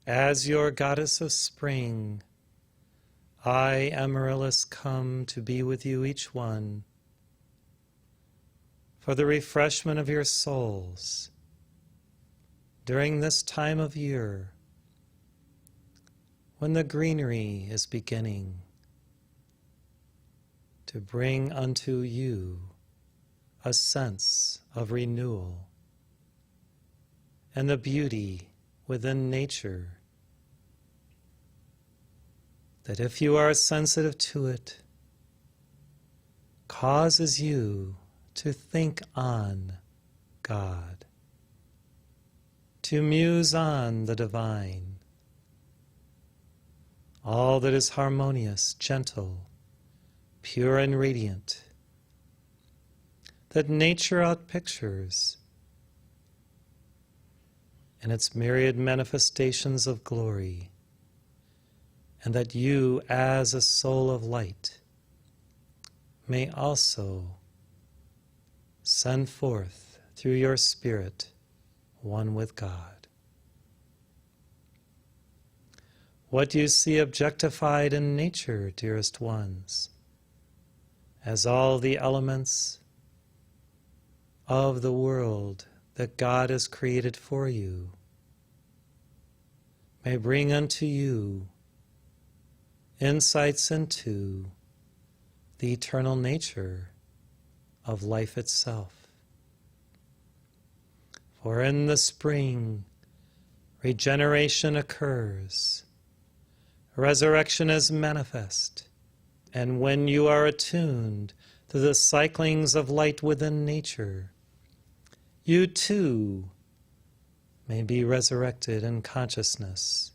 As your goddess of spring, I, Amaryllis, come to be with you each one for the refreshment of your souls during this time of year when the greenery is beginning to bring unto you a sense of renewal and the beauty within nature, that if you are sensitive to it, causes you to think on God, to muse on the divine, all that is harmonious, gentle, pure and radiant, that nature outpictures in its myriad manifestations of glory, and that you, as a soul of light, may also send forth through your spirit one with God. What you see objectified in nature, dearest ones, as all the elements of the world that God has created for you, may bring unto you insights into the eternal nature of life itself. For in the spring, regeneration occurs, resurrection is manifest, and when you are attuned to the cyclings of light within nature, you too may be resurrected in consciousness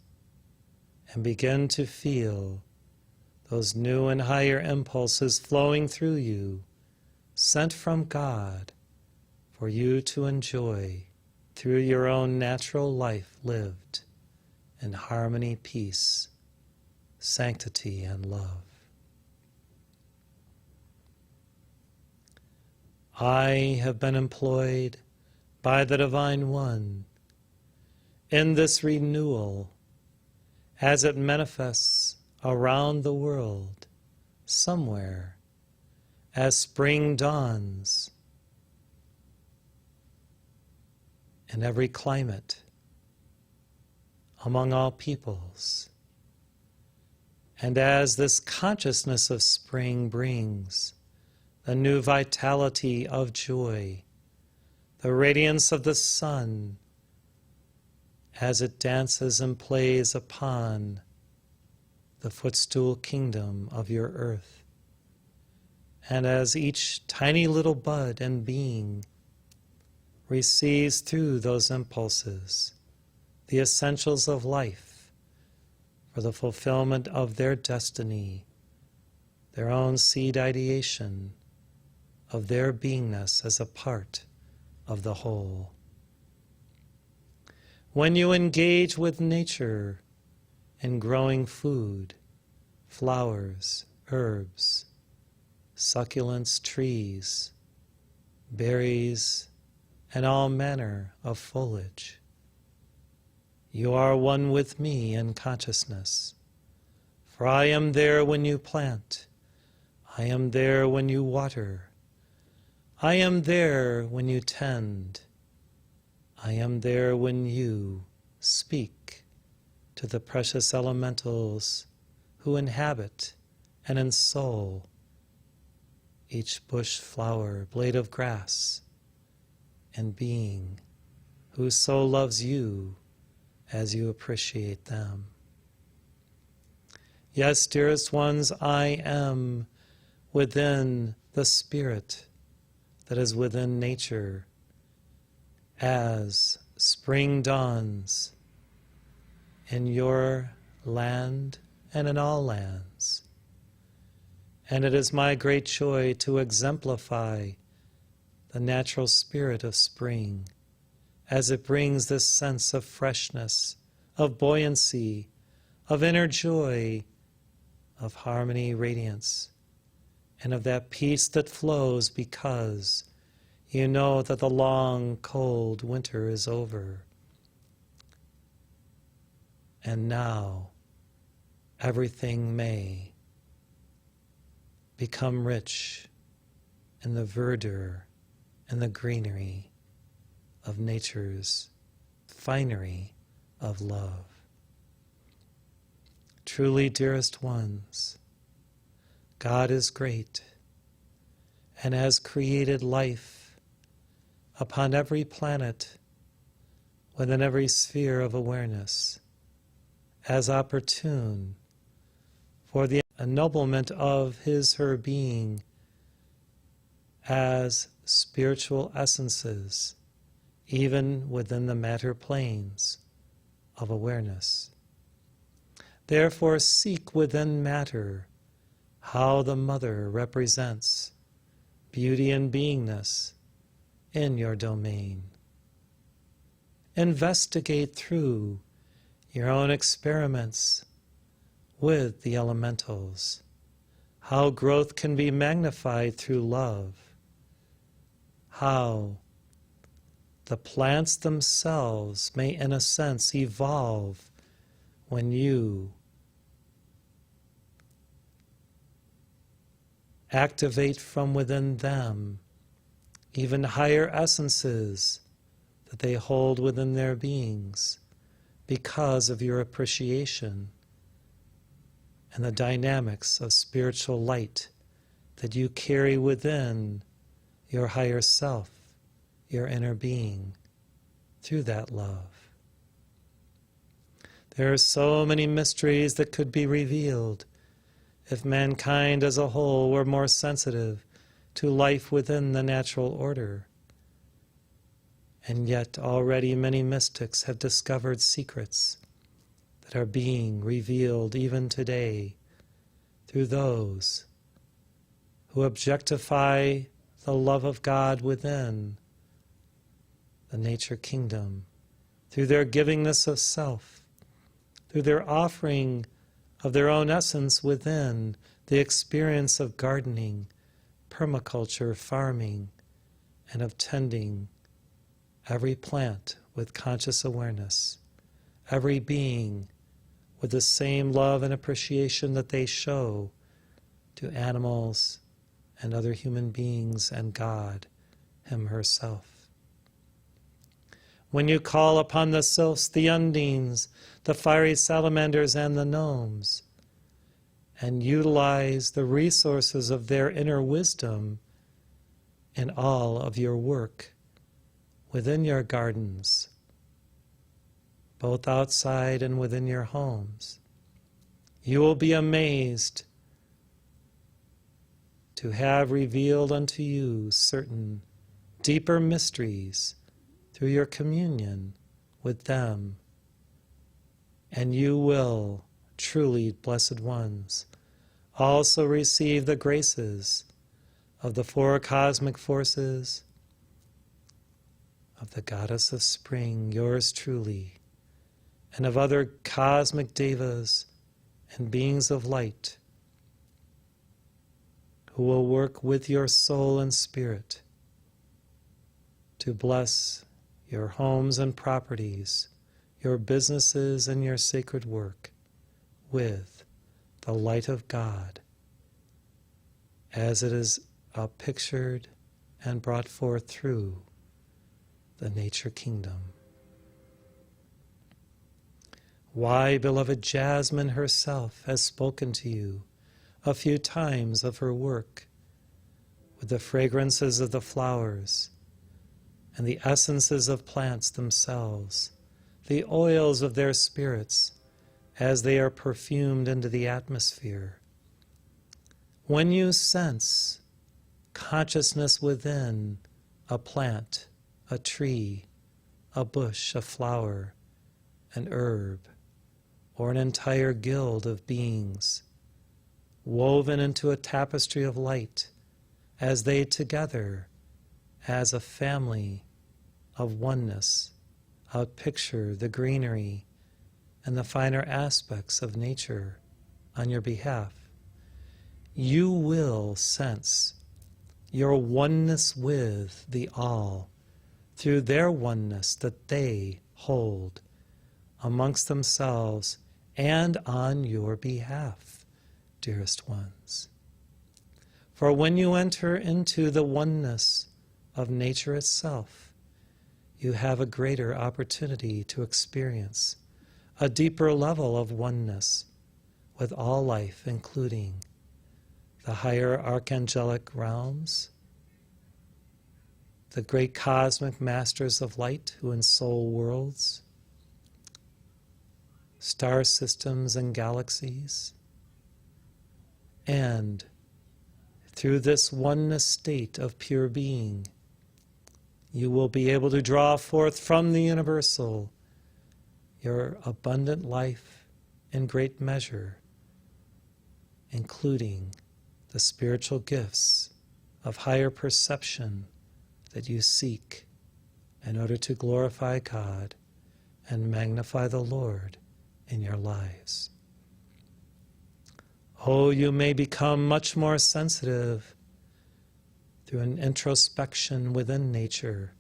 and begin to feel those new and higher impulses flowing through you, sent from God for you to enjoy through your own natural life lived in harmony, peace, sanctity, and love. I have been employed by the Divine One in this renewal as it manifests around the world somewhere as spring dawns in every climate, among all peoples. And as this consciousness of spring brings the new vitality of joy, the radiance of the sun, as it dances and plays upon the footstool kingdom of your earth, and as each tiny little bud and being receives through those impulses the essentials of life for the fulfillment of their destiny, their own seed ideation of their beingness as a part of the whole. When you engage with nature in growing food, flowers, herbs, succulents, trees, berries, and all manner of foliage, you are one with me in consciousness. For I am there when you plant. I am there when you water. I am there when you tend. I am there when you speak to the precious elementals who inhabit and ensoul each bush, flower, blade of grass, and being who so loves you as you appreciate them. Yes, dearest ones, I am within the spirit that is within nature as spring dawns in your land and in all lands. And it is my great joy to exemplify the natural spirit of spring as it brings this sense of freshness, of buoyancy, of inner joy, of harmony, radiance, and of that peace that flows because you know that the long, cold winter is over. and now everything may become rich in the verdure and the greenery of nature's finery of love. Truly, dearest ones, God is great and has created life upon every planet, within every sphere of awareness, as opportune for the ennoblement of her being as spiritual essences, even within the matter planes of awareness. Therefore, seek within matter how the Mother represents beauty and beingness in your domain. Investigate through your own experiments with the elementals how growth can be magnified through love, how the plants themselves may, in a sense, evolve when you activate from within them even higher essences that they hold within their beings because of your appreciation and the dynamics of spiritual light that you carry within your higher self, your inner being, through that love. There are so many mysteries that could be revealed if mankind as a whole were more sensitive to life within the natural order. And yet already many mystics have discovered secrets that are being revealed even today through those who objectify the love of God within the nature kingdom, through their givingness of self, through their offering of their own essence within the experience of gardening, permaculture, farming, and of tending every plant with conscious awareness, every being with the same love and appreciation that they show to animals and other human beings and God, Him herself. When you call upon the sylphs, the undines, the fiery salamanders, and the gnomes, and utilize the resources of their inner wisdom in all of your work within your gardens, both outside and within your homes, you will be amazed to have revealed unto you certain deeper mysteries through your communion with them. And you will, truly, blessed ones, also receive the graces of the four cosmic forces, of the goddess of spring, yours truly, and of other cosmic devas and beings of light who will work with your soul and spirit to bless your homes and properties, your businesses and your sacred work with the light of God as it is pictured and brought forth through the nature kingdom. Why, beloved Jasmine herself has spoken to you a few times of her work with the fragrances of the flowers and the essences of plants themselves, the oils of their spirits as they are perfumed into the atmosphere. When you sense consciousness within a plant, a tree, a bush, a flower, an herb, or an entire guild of beings, woven into a tapestry of light, as they together, as a family of oneness, outpicture the greenery and the finer aspects of nature on your behalf, you will sense your oneness with the all through their oneness that they hold amongst themselves and on your behalf, dearest ones. For when you enter into the oneness of nature itself, you have a greater opportunity to experience a deeper level of oneness with all life, including the higher archangelic realms, the great cosmic masters of light who ensoul worlds, star systems and galaxies, and through this oneness state of pure being, you will be able to draw forth from the universal your abundant life in great measure, including the spiritual gifts of higher perception that you seek in order to glorify God and magnify the Lord in your lives. Oh, you may become much more sensitive through an introspection within nature,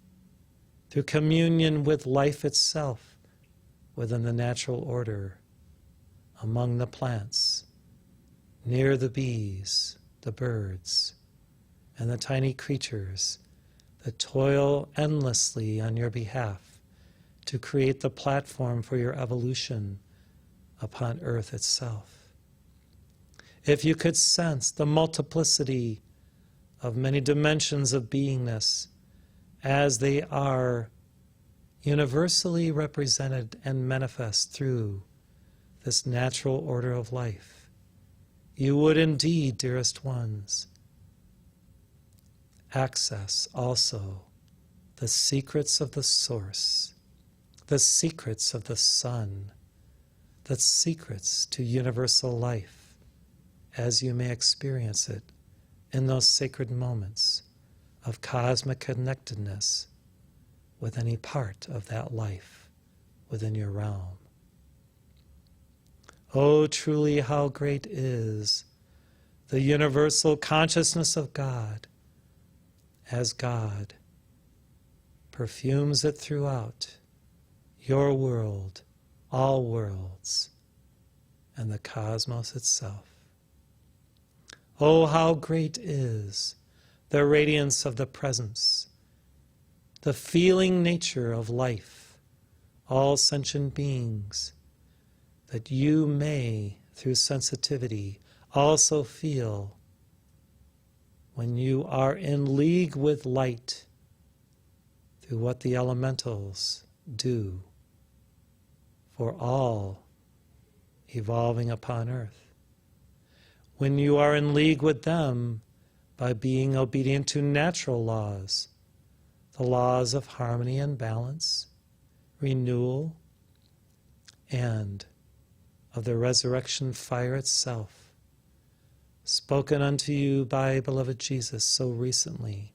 through communion with life itself within the natural order, among the plants, near the bees, the birds, and the tiny creatures that toil endlessly on your behalf to create the platform for your evolution upon earth itself. If you could sense the multiplicity of many dimensions of beingness as they are universally represented and manifest through this natural order of life, you would indeed, dearest ones, access also the secrets of the source, the secrets of the sun, the secrets to universal life, as you may experience it in those sacred moments of cosmic connectedness with any part of that life within your realm. Oh, truly how great is the universal consciousness of God, as God perfumes it throughout your world, all worlds, and the cosmos itself. Oh, how great is the radiance of the presence, the feeling nature of life, all sentient beings, that you may, through sensitivity, also feel when you are in league with light through what the elementals do for all evolving upon earth. When you are in league with them by being obedient to natural laws, the laws of harmony and balance, renewal, and of the resurrection fire itself, spoken unto you by beloved Jesus so recently,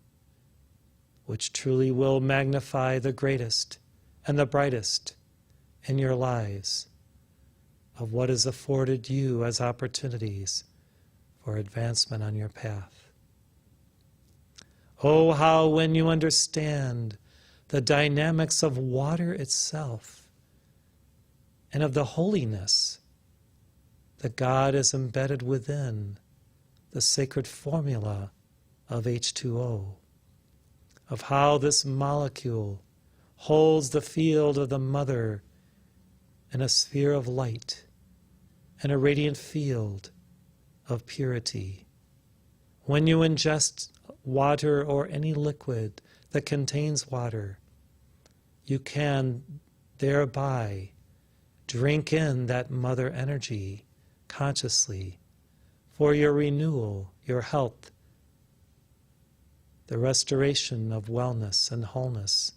which truly will magnify the greatest and the brightest in your lives of what is afforded you as opportunities for advancement on your path. Oh, how when you understand the dynamics of water itself and of the holiness that God is embedded within the sacred formula of H2O, of how this molecule holds the field of the mother in a sphere of light and a radiant field of purity. When you ingest water or any liquid that contains water, you can thereby drink in that mother energy consciously for your renewal, your health, the restoration of wellness and wholeness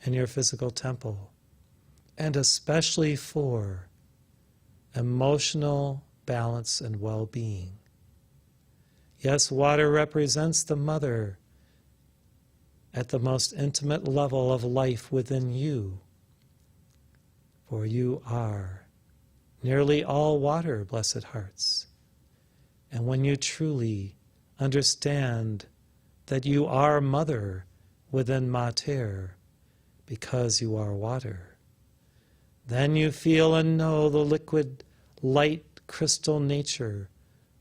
in your physical temple, and especially for emotional balance and well-being. Yes, water represents the mother at the most intimate level of life within you, for you are nearly all water, blessed hearts. And when you truly understand that you are mother within Mater because you are water, Then you feel and know the liquid, light, crystal nature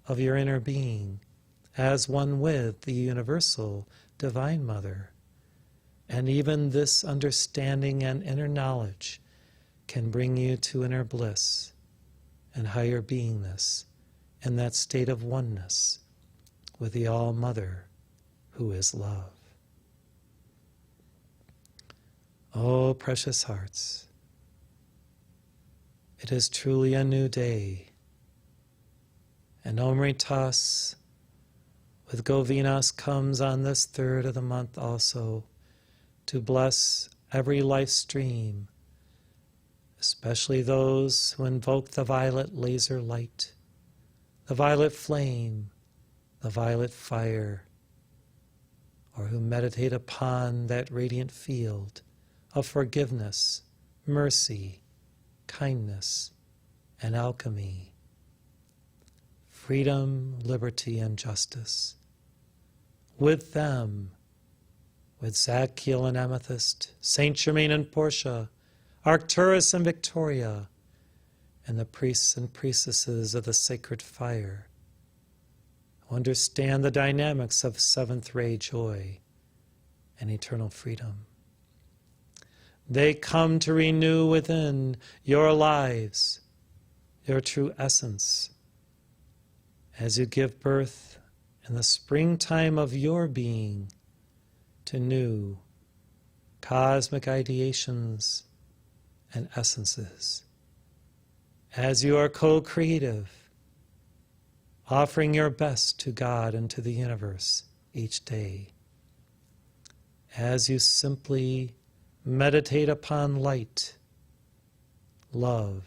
of your inner being as one with the universal Divine Mother. And even this understanding and inner knowledge can bring you to inner bliss and higher beingness in that state of oneness with the All-Mother who is love. Oh, precious hearts, it is truly a new day. And Amritas with Govinas comes on this 3rd of the month also to bless every life stream, especially those who invoke the violet laser light, the violet flame, the violet fire, or who meditate upon that radiant field of forgiveness, mercy, kindness, and alchemy, freedom, liberty, and justice. With them, with Zadkiel and Amethyst, Saint Germain and Portia, Arcturus and Victoria, and the priests and priestesses of the sacred fire, who understand the dynamics of seventh ray joy and eternal freedom. They come to renew within your lives your true essence as you give birth in the springtime of your being to new cosmic ideations and essences. As you are co-creative, offering your best to God and to the universe each day. As you simply meditate upon light, love,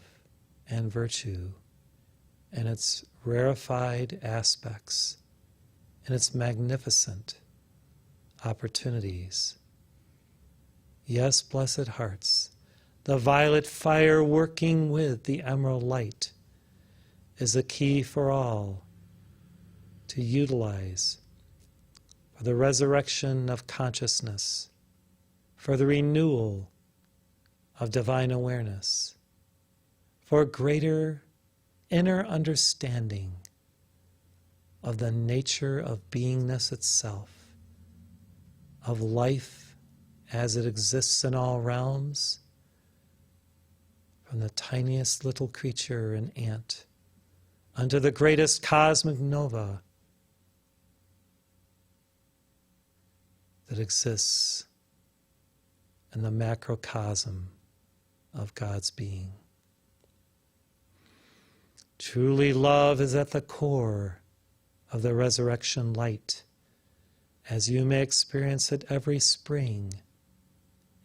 and virtue and its rarefied aspects and its magnificent opportunities. Yes, blessed hearts, the violet fire working with the emerald light is a key for all to utilize for the resurrection of consciousness, for the renewal of divine awareness, for greater inner understanding of the nature of beingness itself, of life as it exists in all realms, from the tiniest little creature, an ant, unto the greatest cosmic nova that exists in the macrocosm of God's being. Truly, love is at the core of the resurrection light, as you may experience it every spring,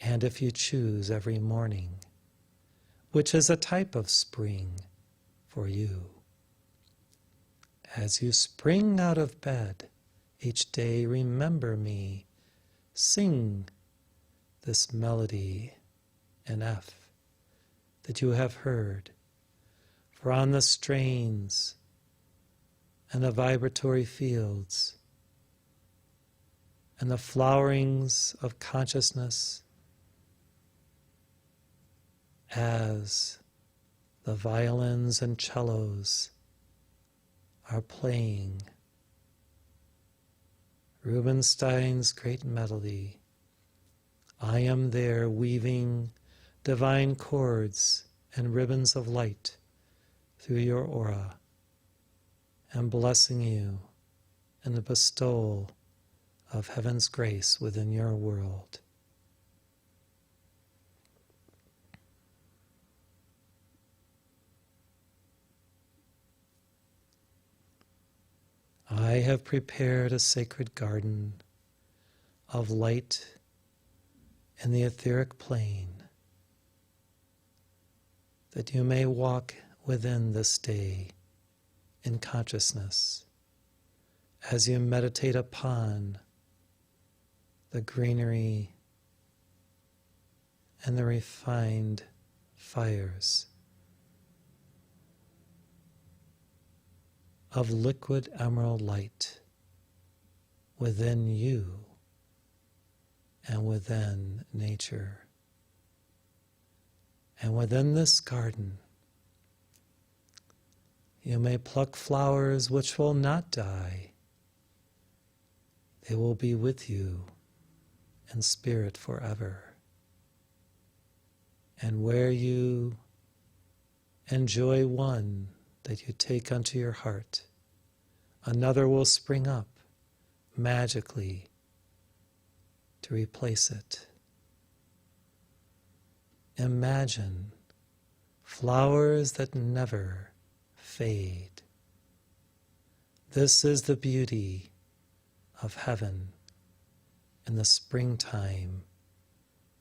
and if you choose, every morning, which is a type of spring for you. As you spring out of bed each day, remember me. Sing this melody in F that you have heard, for on the strains and the vibratory fields and the flowerings of consciousness, as the violins and cellos are playing Rubinstein's great melody, I am there weaving divine chords and ribbons of light through your aura and blessing you in the bestowal of heaven's grace within your world. I have prepared a sacred garden of light in the etheric plane, that you may walk within this day in consciousness as you meditate upon the greenery and the refined fires of liquid emerald light within you and within nature. And within this garden, you may pluck flowers which will not die. They will be with you in spirit forever. And where you enjoy one that you take unto your heart, another will spring up magically to replace it. Imagine flowers that never fade. This is the beauty of heaven in the springtime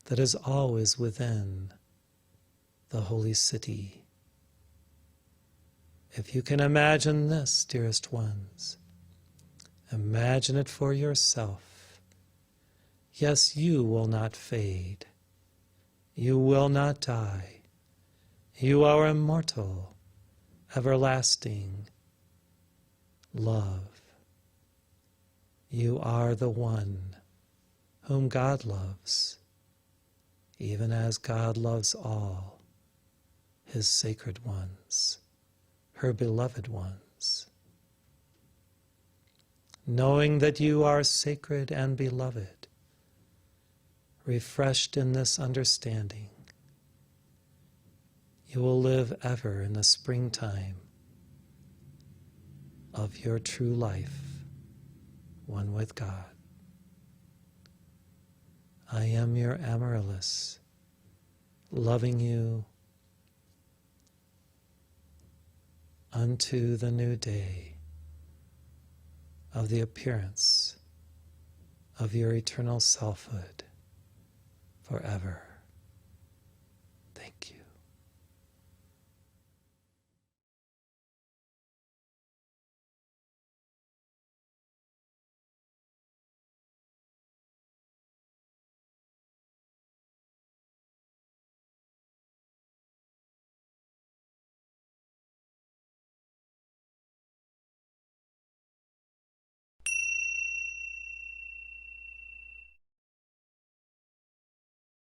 that is always within the holy city. If you can imagine this, dearest ones, imagine it for yourself. Yes, you will not fade. You will not die. You are immortal, everlasting. Love. You are the one whom God loves, even as God loves all His sacred ones, her beloved ones. Knowing that you are sacred and beloved, refreshed in this understanding, you will live ever in the springtime of your true life, one with God. I am your Amaryllis, loving you unto the new day of the appearance of your eternal selfhood forever.